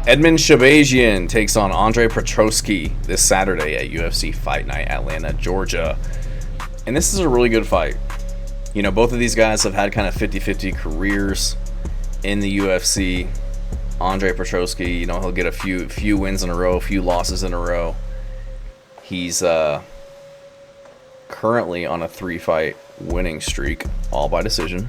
Edmen Shahbazyan takes on Andre Petroski this Saturday at UFC Fight Night, Atlanta, Georgia. And this is a really good fight. You know, both of these guys have had kind of 50-50 careers in the UFC. Andre Petroski, you know, he'll get a few wins in a row, a few losses in a row. He's currently on a 3-fight winning streak, all by decision.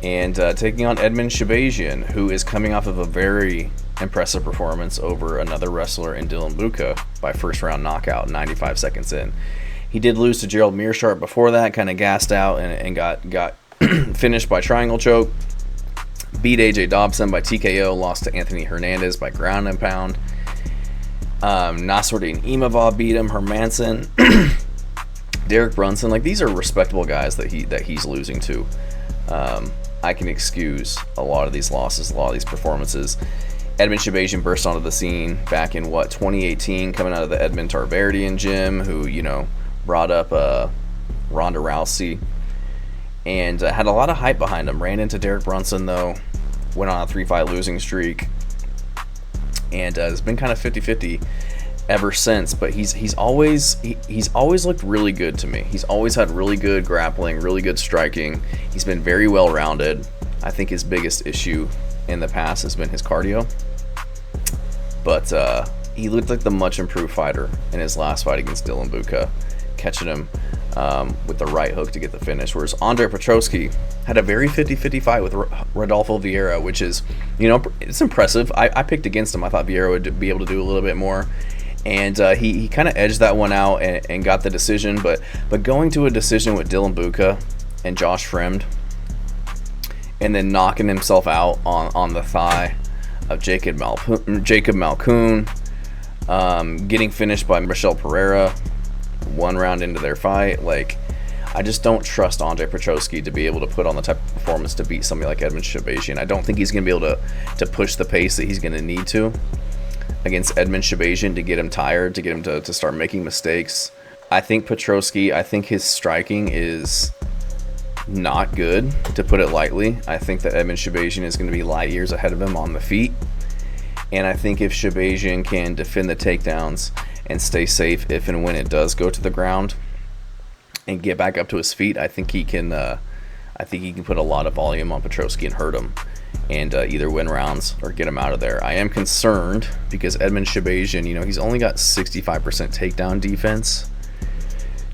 And taking on Edmen Shahbazyan, who is coming off of a very impressive performance over another wrestler in Dylan Buka by first round knockout 95 seconds in. He did lose to Gerald Meerschaert before that, kind of gassed out and got finished by triangle choke. Beat AJ Dobson by TKO, lost to Anthony Hernandez by ground and pound. Nasruddin Imavov beat him, Hermanson, Derek Brunson. Like, these are respectable guys that he's losing to. I can excuse a lot of these losses, a lot of these performances. Edmen Shahbazyan burst onto the scene back in 2018, coming out of the Edmond Tarverdyan gym, who, you know, brought up Ronda Rousey, and had a lot of hype behind him. Ran into Derek Brunson though, went on a 3-fight losing streak, and has been kind of 50-50 ever since. But he's always looked really good to me. He's always had really good grappling, really good striking. He's been very well rounded. I think his biggest issue in the past has been his cardio, but he looked like the much improved fighter in his last fight against Dylan Buka, catching him with the right hook to get the finish. Whereas Andre Petroski had a very 50-50 fight with Rodolfo Vieira, which is, you know, it's impressive. I picked against him. I thought Vieira would be able to do a little bit more. And he kind of edged that one out and got the decision. But going to a decision with Dylan Buka and Josh Fremd, and then knocking himself out on the thigh of Jacob Malkoun, getting finished by Michel Pereira 1 round into their fight. Like, I just don't trust Andre Petroski to be able to put on the type of performance to beat somebody like Edmen Shahbazyan. I don't think he's going to be able to push the pace that he's going to need to against Edmen Shahbazyan to get him tired, to get him to start making mistakes. I think his striking is not good, to put it lightly. I think that Edmen Shahbazyan is going to be light years ahead of him on the feet. And I think if Shahbazyan can defend the takedowns and stay safe if and when it does go to the ground and get back up to his feet, I think he can put a lot of volume on Petroski and hurt him, and either win rounds or get him out of there. I am concerned because Edmen Shahbazyan, you know, he's only got 65% takedown defense.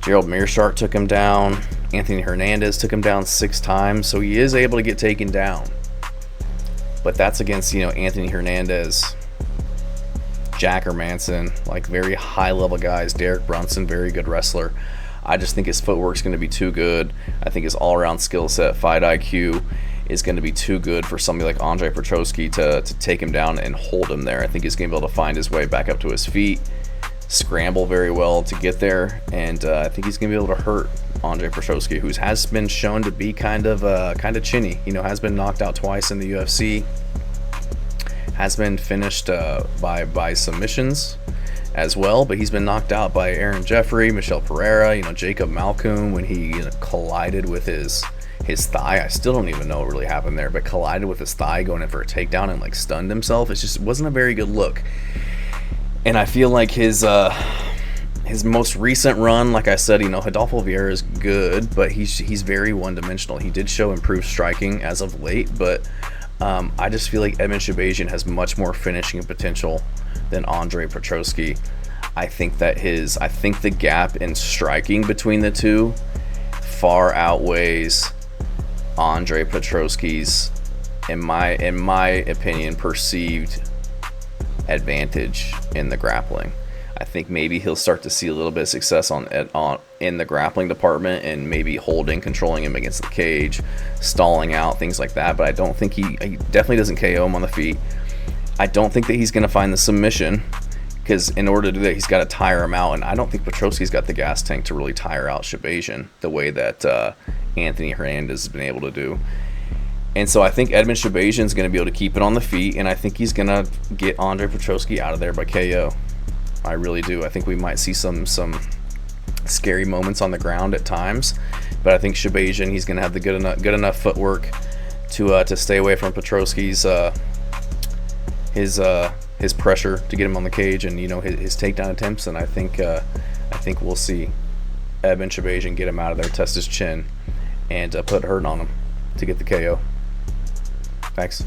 Gerald Meerschaert took him down. Anthony Hernandez took him down 6 times, so he is able to get taken down. But that's against, you know, Anthony Hernandez, Jack Hermanson, like very high-level guys. Derek Brunson, very good wrestler. I just think his footwork's going to be too good. I think his all-around skill set, fight IQ, is going to be too good for somebody like Andre Petroski to take him down and hold him there. I think he's going to be able to find his way back up to his feet, scramble very well to get there, and I think he's going to be able to hurt Andre Petroski, who has been shown to be kind of chinny. You know, has been knocked out twice in the UFC, has been finished by submissions as well, but he's been knocked out by Aaron Jeffrey, Michel Pereira, you know, Jacob Malkoun when he, you know, collided with his thigh. I still don't even know what really happened there, but collided with his thigh going in for a takedown and like stunned himself. It wasn't a very good look. And I feel like his most recent run, like I said, you know, Rodolfo Vieira is good, but he's very one-dimensional. He did show improved striking as of late, but I just feel like Edmen Shahbazyan has much more finishing potential than Andre Petroski. I think the gap in striking between the two far outweighs Andre Petroski's, in my opinion, perceived advantage in the grappling. I think maybe he'll start to see a little bit of success in the grappling department, and maybe controlling him against the cage, stalling out, things like that. But I don't think he definitely doesn't KO him on the feet. I don't think that he's going to find the submission, because in order to do that, he's got to tire him out, and I don't think Petroski's got the gas tank to really tire out Shahbazyan the way that Anthony Hernandez has been able to do. And so I think Edmen Shahbazyan is going to be able to keep it on the feet, and I think he's going to get Andre Petroski out of there by KO. I really do. I think we might see some scary moments on the ground at times, but I think Shahbazyan, he's going to have the good enough footwork to stay away from Petroski's his pressure to get him on the cage, and his takedown attempts. And I think we'll see Edmen Shahbazyan get him out of there, test his chin, and put hurt on him to get the KO. Thanks.